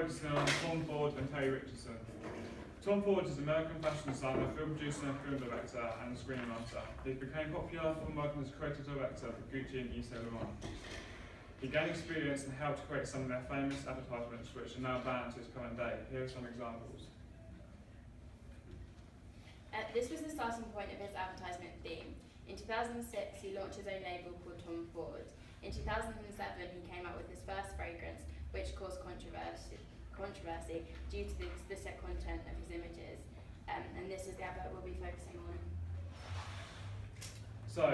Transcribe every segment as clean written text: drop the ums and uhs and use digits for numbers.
focusing on Tom Ford and Terry Richardson. Tom Ford is an American fashion designer, film producer, film director, and screenwriter. He became popular from working as creative director for Gucci and Yves Saint Laurent. He gained experience and helped create some of their famous advertisements, which are now banned to his current day. Here are some examples. This was the starting point of his advertisement theme. In 2006, he launched his own label called Tom Ford. In 2007, he came out with his first fragrance, which caused controversy due to the explicit content of his images. And this is the advert we'll be focusing on. So,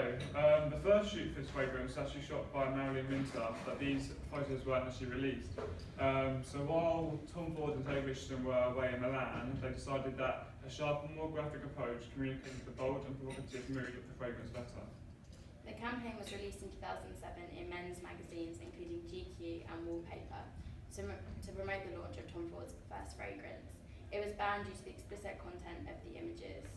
the first shoot for this fragrance was actually shot by Marilyn Minter, but these photos weren't actually released. So while Tom Ford and Terry Richardson were away in Milan, they decided that a sharper, more graphic approach communicated the bold and provocative mood of the fragrance better. The campaign was released in 2007 in men's magazines, including GQ and Wallpaper, to promote the launch of Tom Ford's first fragrance. It was banned due to the explicit content of the images.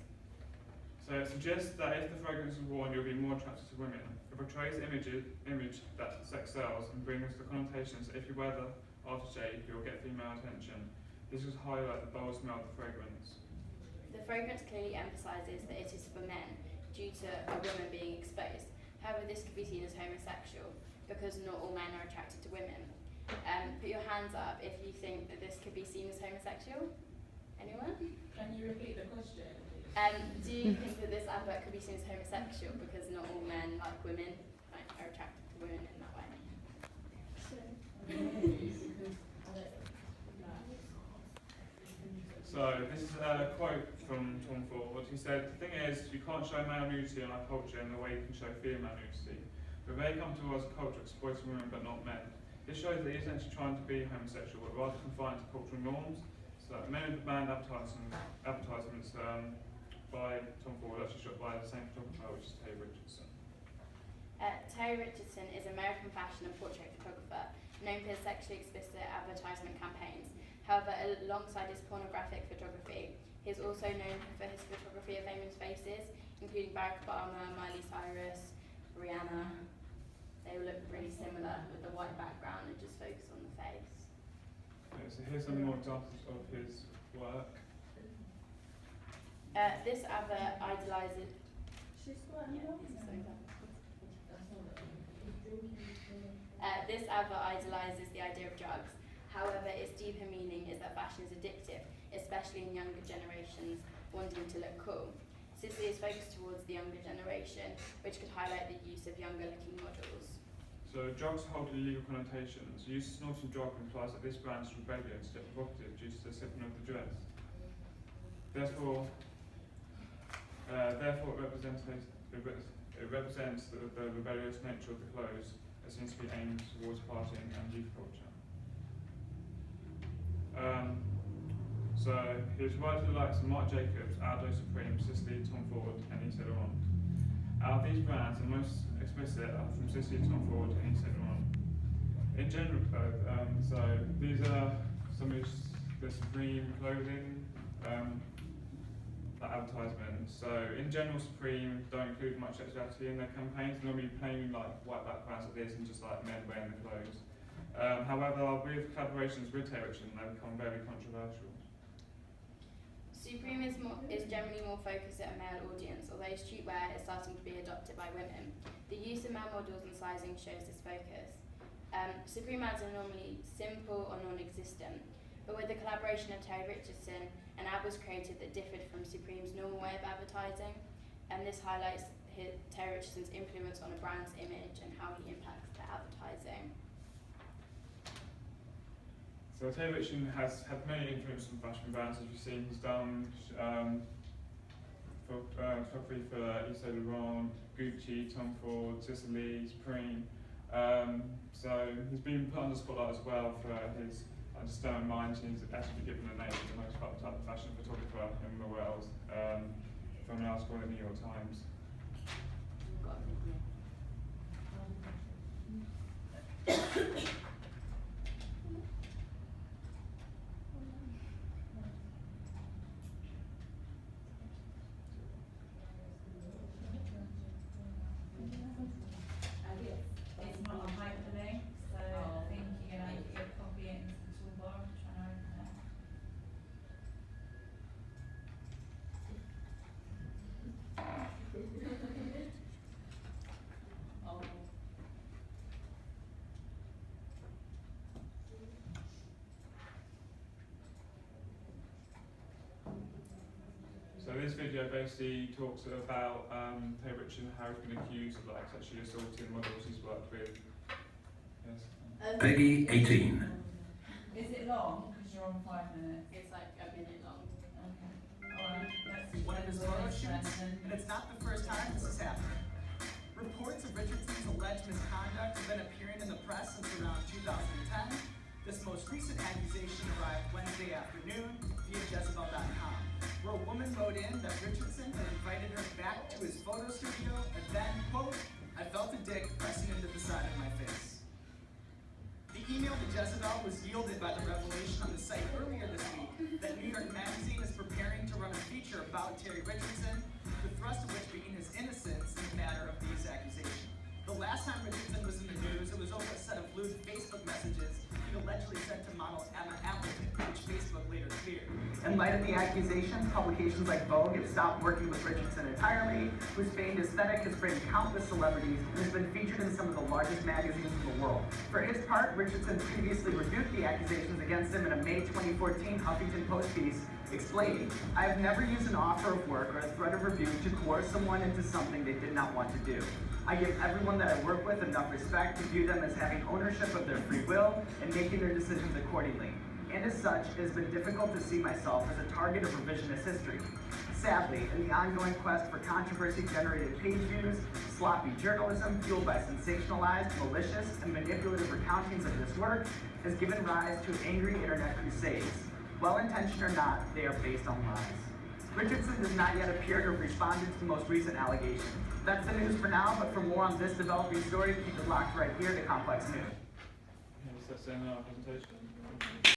So it suggests that if the fragrance is worn, you'll be more attracted to women. It portrays image that sex sells and brings the connotations that if you wear the aftershave, you'll get female attention. This will highlight the bold smell of the fragrance. The fragrance clearly emphasises that it is for men, due to a woman being exposed. However, this could be seen as homosexual, because not all men are attracted to women. Put your hands up if you think that this could be seen as homosexual. Anyone? Can you repeat the question? Do you think that this advert could be seen as homosexual because not all men like women, are attracted to women in that way? So this is a quote from Tom Ford. He said, "The thing is, you can't show male nudity in our culture in the way you can show female nudity. We're very comfortable as a culture exploiting women but not men. This shows that he isn't actually trying to be homosexual, but rather confined to cultural norms. So many of the banned advertisements by Tom Ford actually shot by the same photographer, which is Terry Richardson." Terry Richardson is an American fashion and portrait photographer, known for his sexually explicit advertisement campaigns. However, alongside his pornographic photography, he is also known for his photography of famous faces, including Barack Obama, Miley Cyrus, Rihanna. They all look really similar with the white background and just focus on the face. Yeah, so here's some more examples of his work. This advert idolises. This advert idolises the idea of drugs. However, its deeper meaning is that fashion is addictive, especially in younger generations wanting to look cool. Sicily is focused towards the younger generation, which could highlight the use of younger-looking models. So drugs hold illegal connotations. The use of snorting drug implies that this brand is rebellious, yet provocative due to the sipping of the dress. Therefore, it represents the rebellious nature of the clothes that seems to be aimed towards partying and youth culture. So here's worked with the likes of Marc Jacobs, Advert, Supreme, Sicily, Tom Ford, and Yves Saint Laurent. Out of these brands, the most explicit are from Sicily, Tom Ford, and Yves Saint Laurent. In general, so these are some of the Supreme clothing advertisements. So in general, Supreme don't include much sexuality in their campaigns. Normally plain like white backgrounds like this and just like men wearing the clothes. However, with collaborations with Terry Richardson, they become very controversial. Supreme is generally more focused at a male audience, although streetwear is starting to be adopted by women. The use of male models and sizing shows this focus. Supreme ads are normally simple or non-existent, but with the collaboration of Terry Richardson, an ad was created that differed from Supreme's normal way of advertising, and this highlights Terry Richardson's influence on a brand's image and how he impacts their advertising. So Terry Richardson has had many influences on fashion brands, as you've seen. He's done photography for Yves Saint Laurent, Gucci, Tom Ford, Sicily, Supreme. So he's been put on the spotlight as well for his sterling mind. He's actually given the name of the most fucked up fashion photographer in the world from an article in the New York Times. It's not a hyperlink, so I think you're going to put your copy into the toolbar, trying to this video basically talks about Tay Richardson, how he's been accused of like sexually assaulting models he's worked with. Yes. Peggy 18. Is it long? Because you're on 5 minutes. It's like a minute long. Okay. Alright, let's One of his photo shoots, and it's not the first time this has happened. Reports of Richardson's alleged misconduct have been appearing in the press since around 2010. This most recent accusation arrived Wednesday afternoon via Jezebel.com, where a woman wrote in that Richardson had invited her back to his photo studio and then, quote, "I felt a dick pressing into the side of my face." The email to Jezebel was yielded by the revelation on the site earlier this week that New York Magazine is preparing to run a feature about Terry Richardson, the thrust of which being his innocence in the matter of these accusations. The last time Richardson was in the news, it was over a set of lewd Facebook messages he allegedly sent to model Emma Appleton, which Facebook later cleared. In light of the accusations, publications like Vogue have stopped working with Richardson entirely, whose famed aesthetic has framed countless celebrities and has been featured in some of the largest magazines in the world. For his part, Richardson previously rebuked the accusations against him in a May 2014 Huffington Post piece, explaining, "I have never used an offer of work or a threat of rebuke to coerce someone into something they did not want to do. I give everyone that I work with enough respect to view them as having ownership of their free will and making their decisions accordingly. And as such, it has been difficult to see myself as a target of revisionist history. Sadly, in the ongoing quest for controversy-generated page views, sloppy journalism fueled by sensationalized, malicious, and manipulative recountings of this work has given rise to angry internet crusades. Well-intentioned or not, they are based on lies." Richardson does not yet appear to have responded to the most recent allegations. That's the news for now, but for more on this developing story, keep it locked right here to Complex News. Yes, that's in our presentation.